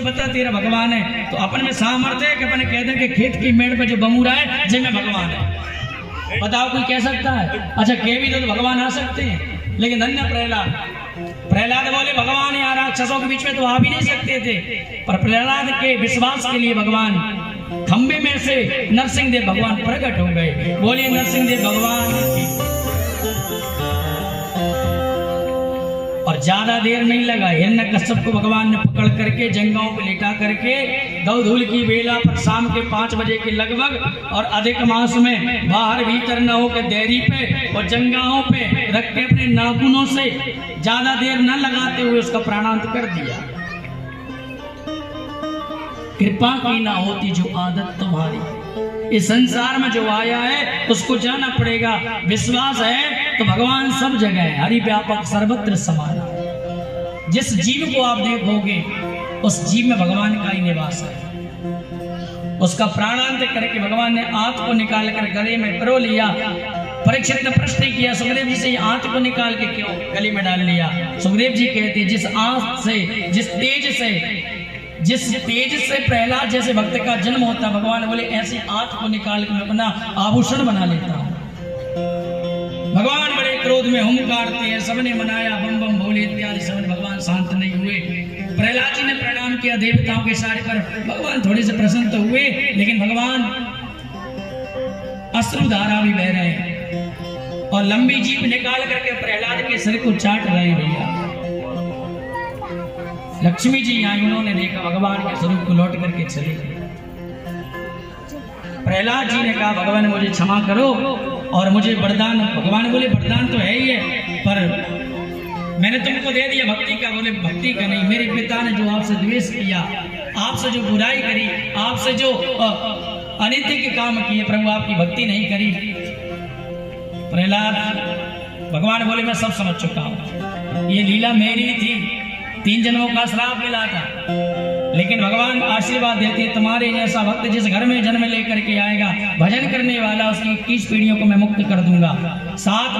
बता तेरा भगवान है, तो अपन में सामर्थ्य है कि अपन कह दें कि खेत की मेड़ पे जो बमूरा है जिनमें भगवान है। बताओ कोई कह सकता है? अच्छा कह भी तो भगवान आ सकते हैं, लेकिन धन्य प्रहलाद बोले भगवान यहाँ राक्षसों के बीच में तो आ भी नहीं सकते थे, पर प्रहलाद के विश्वास के लिए भगवान खंबे में से नरसिंह देव भगवान प्रकट हो गए। बोलिए नरसिंह देव भगवान की। और ज्यादा देर नहीं लगा, हिरण्यकश्यप को भगवान ने पकड़ करके जंगाओं पे लेटा करके दौधूल की बेला पर शाम के 5 बजे के लगभग और अधिक मास में बाहर भीतर न हो के देरी पे और जंगाओं पे रख के अपने नाखूनों से ज्यादा देर न लगाते हुए उसका प्राणांत कर दिया। कृपा की ना होती जो आदत तुम्हारी, इस संसार में जो आया है उसको जाना पड़ेगा। विश्वास है तो भगवान सब जगह है, हरि व्यापक सर्वत्र समान। जिस जीव को आप देखोगे उस जीव में भगवान का ही निवास है। उसका प्राणांत करके भगवान ने आंत को निकाल कर गले में पिरो लिया। परीक्षित ने प्रश्न किया सुखदेव जी से, आंत को निकाल के क्यों गले में डाल लिया? सुखदेव जी कहते जिस आंत से, जिस तेज से प्रहलाद जैसे भक्त का जन्म होता, भगवान बोले ऐसी आंत को निकाल के मैं अपना आभूषण बना लेता हूं। भगवान बड़े क्रोध में हुंकारते हैं, सबने मनाया बम बम भोले इत्यादि, सबने भगवान शांत नहीं हुए। प्रहलाद जी ने प्रणाम किया देवताओं के सारे पर, भगवान थोड़े से प्रसन्न तो हुए, लेकिन भगवान अश्रुधारा भी बह रहे हैं और लंबी जीभ निकाल करके प्रहलाद के सिर को चाट रहे भैया। लक्ष्मी जी आई, उन्होंने देखा भगवान के स्वरूप को लौट करके चले गए। प्रहलाद जी ने कहा भगवान मुझे क्षमा करो और मुझे वरदान। भगवान बोले वरदान तो है ही है, पर मैंने तुमको दे दिया भक्ति का। बोले भक्ति का नहीं, मेरे पिता ने जो आपसे द्वेष किया, आपसे जो बुराई करी, आपसे जो अनित्य के काम किए, प्रभु आपकी भक्ति नहीं करी। प्रहलाद भगवान बोले मैं सब समझ चुका हूं, ये लीला मेरी थी, 3 जन्मों का श्राप मिला था, लेकिन भगवान आशीर्वाद देते तुम्हारे जैसा भक्त जिस घर में जन्म लेकर के आएगा, भजन करने वाला, उसकी 21 पीढ़ियों को मैं मुक्त कर दूंगा। 7